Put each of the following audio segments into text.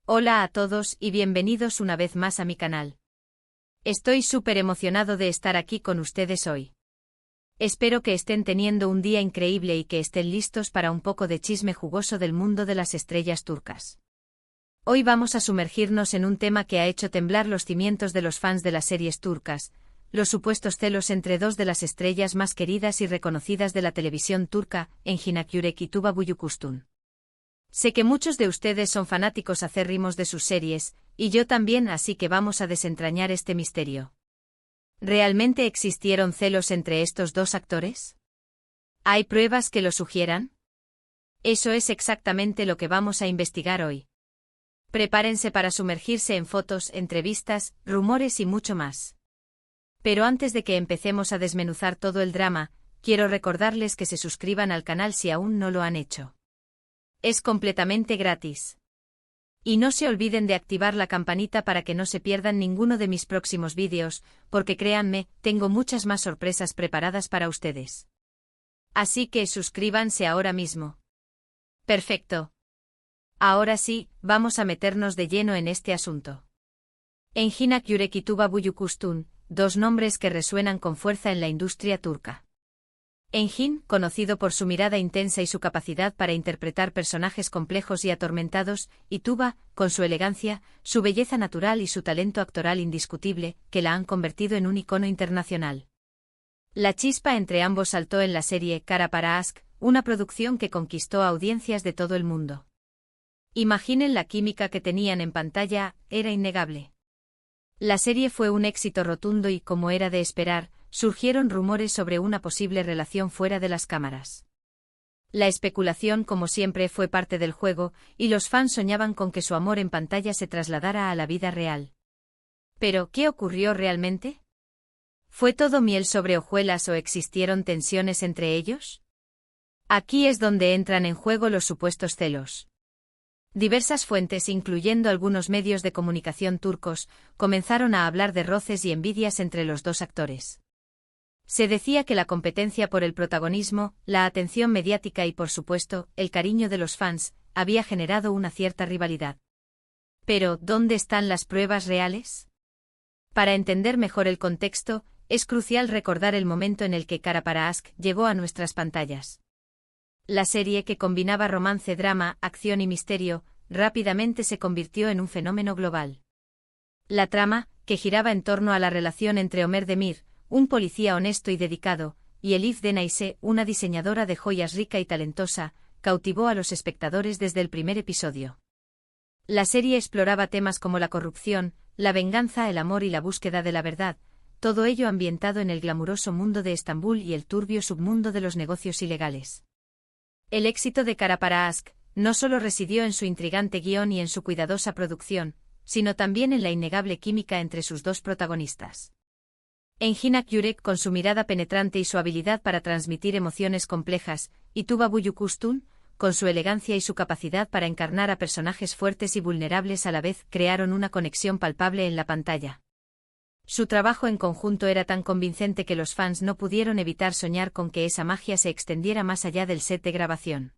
Hola a todos y bienvenidos una vez más a mi canal. Estoy súper emocionado de estar aquí con ustedes hoy. Espero que estén teniendo un día increíble y que estén listos para un poco de chisme jugoso del mundo de las estrellas turcas. Hoy vamos a sumergirnos en un tema que ha hecho temblar los cimientos de los fans de las series turcas, los supuestos celos entre dos de las estrellas más queridas y reconocidas de la televisión turca, Engin Akyürek y Tuba Büyüküstün. Sé que muchos de ustedes son fanáticos acérrimos de sus series, y yo también, así que vamos a desentrañar este misterio. ¿Realmente existieron celos entre estos dos actores? ¿Hay pruebas que lo sugieran? Eso es exactamente lo que vamos a investigar hoy. Prepárense para sumergirse en fotos, entrevistas, rumores y mucho más. Pero antes de que empecemos a desmenuzar todo el drama, quiero recordarles que se suscriban al canal si aún no lo han hecho. Es completamente gratis. Y no se olviden de activar la campanita para que no se pierdan ninguno de mis próximos vídeos, porque créanme, tengo muchas más sorpresas preparadas para ustedes. Así que suscríbanse ahora mismo. Perfecto. Ahora sí, vamos a meternos de lleno en este asunto. Engin Akyürek y Tuba Büyüküstün, dos nombres que resuenan con fuerza en la industria turca. Engin, conocido por su mirada intensa y su capacidad para interpretar personajes complejos y atormentados, y Tuba, con su elegancia, su belleza natural y su talento actoral indiscutible, que la han convertido en un icono internacional. La chispa entre ambos saltó en la serie Kara para Aşk, una producción que conquistó a audiencias de todo el mundo. Imaginen la química que tenían en pantalla, era innegable. La serie fue un éxito rotundo y, como era de esperar, surgieron rumores sobre una posible relación fuera de las cámaras. La especulación, como siempre, fue parte del juego, y los fans soñaban con que su amor en pantalla se trasladara a la vida real. Pero, ¿qué ocurrió realmente? ¿Fue todo miel sobre hojuelas o existieron tensiones entre ellos? Aquí es donde entran en juego los supuestos celos. Diversas fuentes, incluyendo algunos medios de comunicación turcos, comenzaron a hablar de roces y envidias entre los dos actores. Se decía que la competencia por el protagonismo, la atención mediática y, por supuesto, el cariño de los fans, había generado una cierta rivalidad. Pero, ¿dónde están las pruebas reales? Para entender mejor el contexto, es crucial recordar el momento en el que Kara para Aşk llegó a nuestras pantallas. La serie, que combinaba romance, drama, acción y misterio, rápidamente se convirtió en un fenómeno global. La trama, que giraba en torno a la relación entre Ömer Demir, un policía honesto y dedicado, y Elif Denayse, una diseñadora de joyas rica y talentosa, cautivó a los espectadores desde el primer episodio. La serie exploraba temas como la corrupción, la venganza, el amor y la búsqueda de la verdad, todo ello ambientado en el glamuroso mundo de Estambul y el turbio submundo de los negocios ilegales. El éxito de Kara para Aşk no solo residió en su intrigante guión y en su cuidadosa producción, sino también en la innegable química entre sus dos protagonistas. Engin Akyürek, con su mirada penetrante y su habilidad para transmitir emociones complejas, y Tuba Büyüküstün, con su elegancia y su capacidad para encarnar a personajes fuertes y vulnerables a la vez, crearon una conexión palpable en la pantalla. Su trabajo en conjunto era tan convincente que los fans no pudieron evitar soñar con que esa magia se extendiera más allá del set de grabación.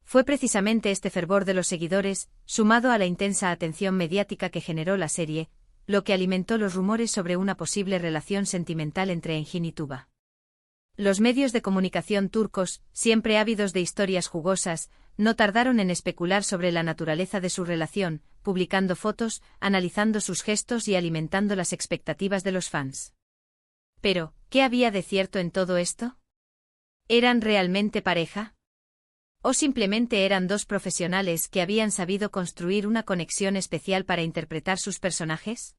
Fue precisamente este fervor de los seguidores, sumado a la intensa atención mediática que generó la serie, lo que alimentó los rumores sobre una posible relación sentimental entre Engin y Tuba. Los medios de comunicación turcos, siempre ávidos de historias jugosas, no tardaron en especular sobre la naturaleza de su relación, publicando fotos, analizando sus gestos y alimentando las expectativas de los fans. Pero, ¿qué había de cierto en todo esto? ¿Eran realmente pareja? ¿O simplemente eran dos profesionales que habían sabido construir una conexión especial para interpretar sus personajes?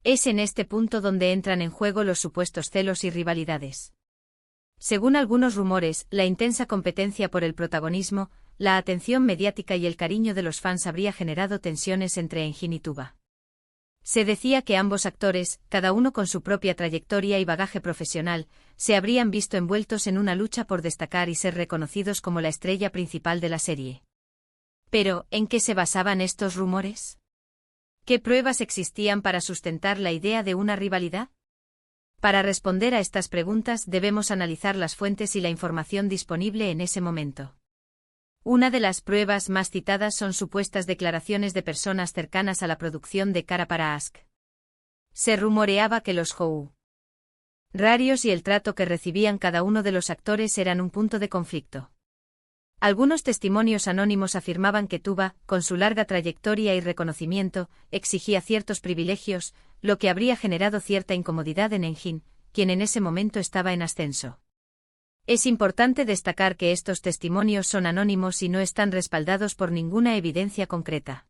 Es en este punto donde entran en juego los supuestos celos y rivalidades. Según algunos rumores, la intensa competencia por el protagonismo, la atención mediática y el cariño de los fans habría generado tensiones entre Engin y Tuba. Se decía que ambos actores, cada uno con su propia trayectoria y bagaje profesional, se habrían visto envueltos en una lucha por destacar y ser reconocidos como la estrella principal de la serie. Pero, ¿en qué se basaban estos rumores? ¿Qué pruebas existían para sustentar la idea de una rivalidad? Para responder a estas preguntas debemos analizar las fuentes y la información disponible en ese momento. Una de las pruebas más citadas son supuestas declaraciones de personas cercanas a la producción de Cara para Ask. Se rumoreaba que los horarios y el trato que recibían cada uno de los actores eran un punto de conflicto. Algunos testimonios anónimos afirmaban que Tuba, con su larga trayectoria y reconocimiento, exigía ciertos privilegios, lo que habría generado cierta incomodidad en Engin, quien en ese momento estaba en ascenso. Es importante destacar que estos testimonios son anónimos y no están respaldados por ninguna evidencia concreta.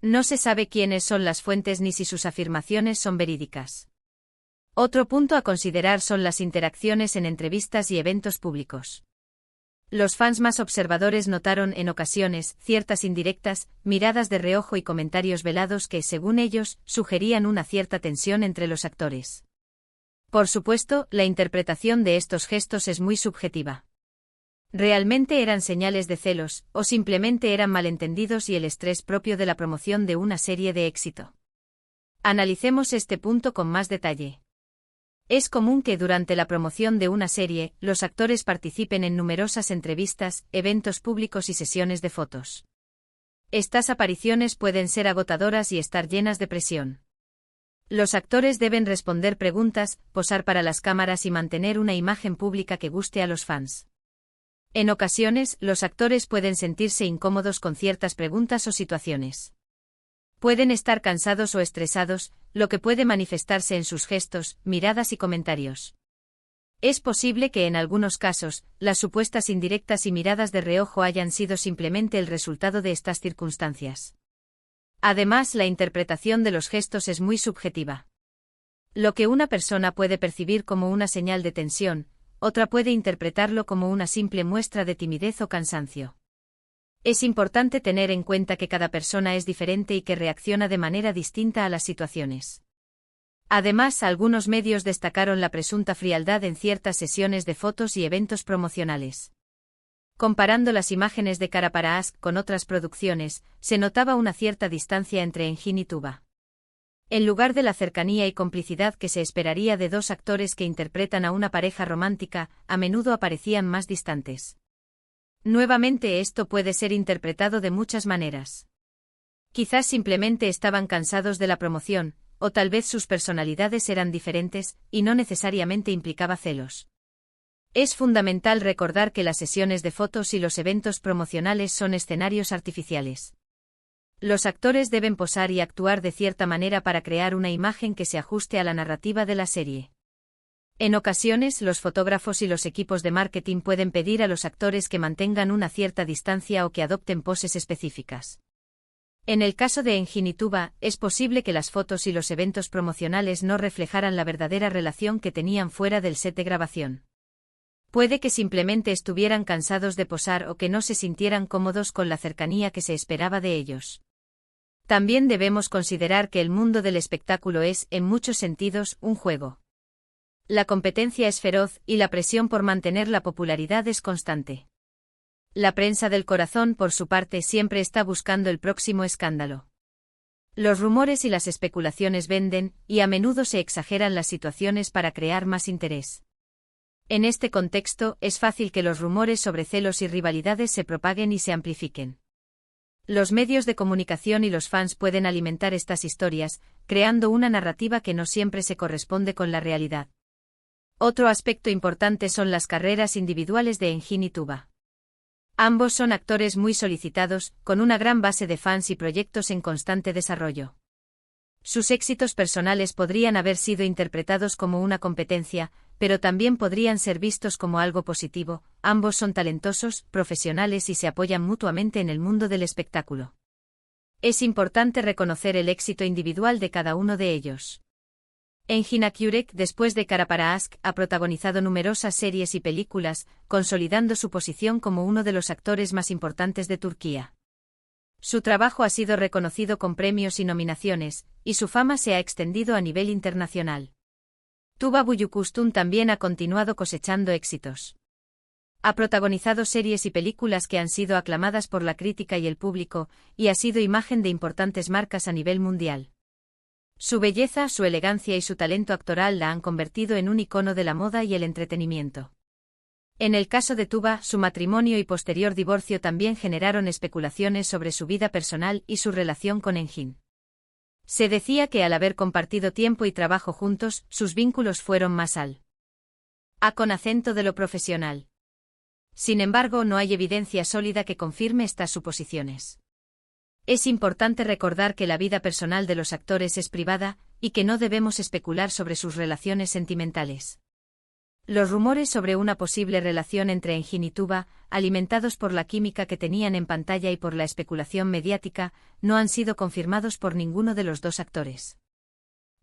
No se sabe quiénes son las fuentes ni si sus afirmaciones son verídicas. Otro punto a considerar son las interacciones en entrevistas y eventos públicos. Los fans más observadores notaron en ocasiones ciertas indirectas, miradas de reojo y comentarios velados que, según ellos, sugerían una cierta tensión entre los actores. Por supuesto, la interpretación de estos gestos es muy subjetiva. ¿Realmente eran señales de celos, o simplemente eran malentendidos y el estrés propio de la promoción de una serie de éxito? Analicemos este punto con más detalle. Es común que durante la promoción de una serie, los actores participen en numerosas entrevistas, eventos públicos y sesiones de fotos. Estas apariciones pueden ser agotadoras y estar llenas de presión. Los actores deben responder preguntas, posar para las cámaras y mantener una imagen pública que guste a los fans. En ocasiones, los actores pueden sentirse incómodos con ciertas preguntas o situaciones. Pueden estar cansados o estresados, lo que puede manifestarse en sus gestos, miradas y comentarios. Es posible que en algunos casos, las supuestas indirectas y miradas de reojo hayan sido simplemente el resultado de estas circunstancias. Además, la interpretación de los gestos es muy subjetiva. Lo que una persona puede percibir como una señal de tensión, otra puede interpretarlo como una simple muestra de timidez o cansancio. Es importante tener en cuenta que cada persona es diferente y que reacciona de manera distinta a las situaciones. Además, algunos medios destacaron la presunta frialdad en ciertas sesiones de fotos y eventos promocionales. Comparando las imágenes de Cara para Ask con otras producciones, se notaba una cierta distancia entre Engin y Tuba. En lugar de la cercanía y complicidad que se esperaría de dos actores que interpretan a una pareja romántica, a menudo aparecían más distantes. Nuevamente esto puede ser interpretado de muchas maneras. Quizás simplemente estaban cansados de la promoción, o tal vez sus personalidades eran diferentes, y no necesariamente implicaba celos. Es fundamental recordar que las sesiones de fotos y los eventos promocionales son escenarios artificiales. Los actores deben posar y actuar de cierta manera para crear una imagen que se ajuste a la narrativa de la serie. En ocasiones, los fotógrafos y los equipos de marketing pueden pedir a los actores que mantengan una cierta distancia o que adopten poses específicas. En el caso de Engin y Tuba, es posible que las fotos y los eventos promocionales no reflejaran la verdadera relación que tenían fuera del set de grabación. Puede que simplemente estuvieran cansados de posar o que no se sintieran cómodos con la cercanía que se esperaba de ellos. También debemos considerar que el mundo del espectáculo es, en muchos sentidos, un juego. La competencia es feroz y la presión por mantener la popularidad es constante. La prensa del corazón, por su parte, siempre está buscando el próximo escándalo. Los rumores y las especulaciones venden, y a menudo se exageran las situaciones para crear más interés. En este contexto, es fácil que los rumores sobre celos y rivalidades se propaguen y se amplifiquen. Los medios de comunicación y los fans pueden alimentar estas historias, creando una narrativa que no siempre se corresponde con la realidad. Otro aspecto importante son las carreras individuales de Engin y Tuba. Ambos son actores muy solicitados, con una gran base de fans y proyectos en constante desarrollo. Sus éxitos personales podrían haber sido interpretados como una competencia, pero también podrían ser vistos como algo positivo. Ambos son talentosos, profesionales y se apoyan mutuamente en el mundo del espectáculo. Es importante reconocer el éxito individual de cada uno de ellos. Engin Akyurek, después de Cara para Ask, ha protagonizado numerosas series y películas, consolidando su posición como uno de los actores más importantes de Turquía. Su trabajo ha sido reconocido con premios y nominaciones, y su fama se ha extendido a nivel internacional. Tuba Büyüküstün también ha continuado cosechando éxitos. Ha protagonizado series y películas que han sido aclamadas por la crítica y el público, y ha sido imagen de importantes marcas a nivel mundial. Su belleza, su elegancia y su talento actoral la han convertido en un icono de la moda y el entretenimiento. En el caso de Tuba, su matrimonio y posterior divorcio también generaron especulaciones sobre su vida personal y su relación con Engin. Se decía que al haber compartido tiempo y trabajo juntos, sus vínculos fueron más con acento de lo profesional. Sin embargo, no hay evidencia sólida que confirme estas suposiciones. Es importante recordar que la vida personal de los actores es privada, y que no debemos especular sobre sus relaciones sentimentales. Los rumores sobre una posible relación entre Engin y Tuba, alimentados por la química que tenían en pantalla y por la especulación mediática, no han sido confirmados por ninguno de los dos actores.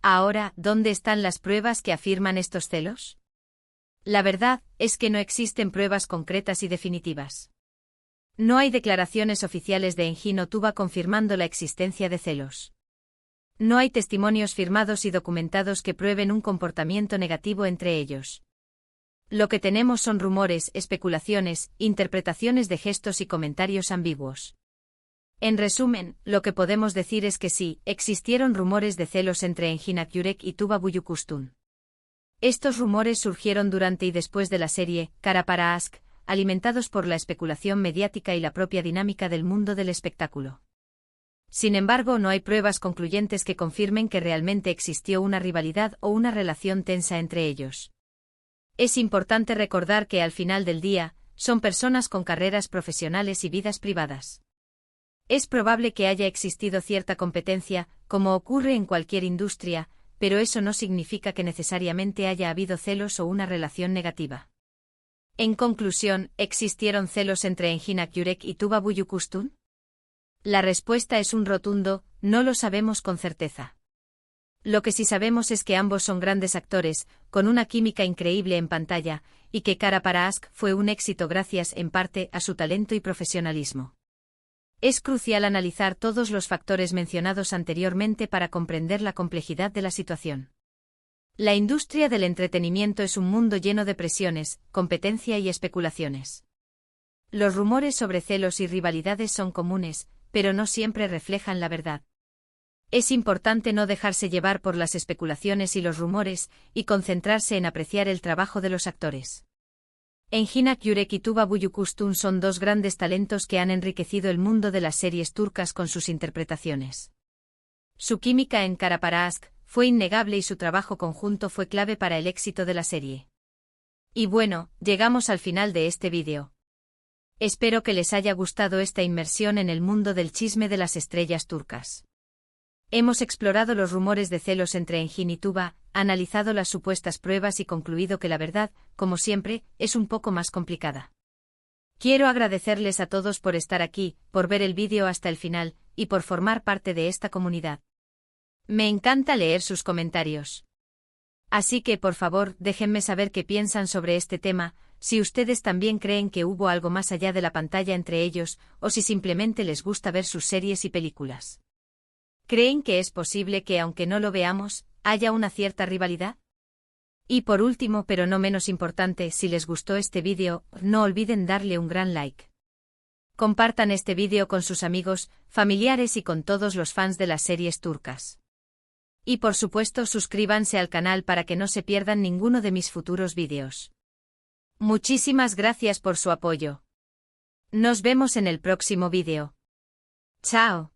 Ahora, ¿dónde están las pruebas que afirman estos celos? La verdad es que no existen pruebas concretas y definitivas. No hay declaraciones oficiales de Engin o Tuba confirmando la existencia de celos. No hay testimonios firmados y documentados que prueben un comportamiento negativo entre ellos. Lo que tenemos son rumores, especulaciones, interpretaciones de gestos y comentarios ambiguos. En resumen, lo que podemos decir es que sí, existieron rumores de celos entre Engin Akyurek y Tuba Büyüküstün. Estos rumores surgieron durante y después de la serie Kara para Aşk, alimentados por la especulación mediática y la propia dinámica del mundo del espectáculo. Sin embargo, no hay pruebas concluyentes que confirmen que realmente existió una rivalidad o una relación tensa entre ellos. Es importante recordar que al final del día, son personas con carreras profesionales y vidas privadas. Es probable que haya existido cierta competencia, como ocurre en cualquier industria, pero eso no significa que necesariamente haya habido celos o una relación negativa. En conclusión, ¿existieron celos entre Engin Akyurek y Tuba Büyüküstün? La respuesta es un rotundo, no lo sabemos con certeza. Lo que sí sabemos es que ambos son grandes actores, con una química increíble en pantalla, y que Kara para Aşk fue un éxito gracias, en parte, a su talento y profesionalismo. Es crucial analizar todos los factores mencionados anteriormente para comprender la complejidad de la situación. La industria del entretenimiento es un mundo lleno de presiones, competencia y especulaciones. Los rumores sobre celos y rivalidades son comunes, pero no siempre reflejan la verdad. Es importante no dejarse llevar por las especulaciones y los rumores, y concentrarse en apreciar el trabajo de los actores. Engin Akyurek y Tuba Büyüküstün son dos grandes talentos que han enriquecido el mundo de las series turcas con sus interpretaciones. Su química en Kara para Aşk fue innegable y su trabajo conjunto fue clave para el éxito de la serie. Y bueno, llegamos al final de este vídeo. Espero que les haya gustado esta inmersión en el mundo del chisme de las estrellas turcas. Hemos explorado los rumores de celos entre Engin y Tuba, analizado las supuestas pruebas y concluido que la verdad, como siempre, es un poco más complicada. Quiero agradecerles a todos por estar aquí, por ver el vídeo hasta el final, y por formar parte de esta comunidad. Me encanta leer sus comentarios. Así que, por favor, déjenme saber qué piensan sobre este tema, si ustedes también creen que hubo algo más allá de la pantalla entre ellos, o si simplemente les gusta ver sus series y películas. ¿Creen que es posible que, aunque no lo veamos, haya una cierta rivalidad? Y por último, pero no menos importante, si les gustó este vídeo, no olviden darle un gran like. Compartan este vídeo con sus amigos, familiares y con todos los fans de las series turcas. Y por supuesto, suscríbanse al canal para que no se pierdan ninguno de mis futuros vídeos. Muchísimas gracias por su apoyo. Nos vemos en el próximo vídeo. Chao.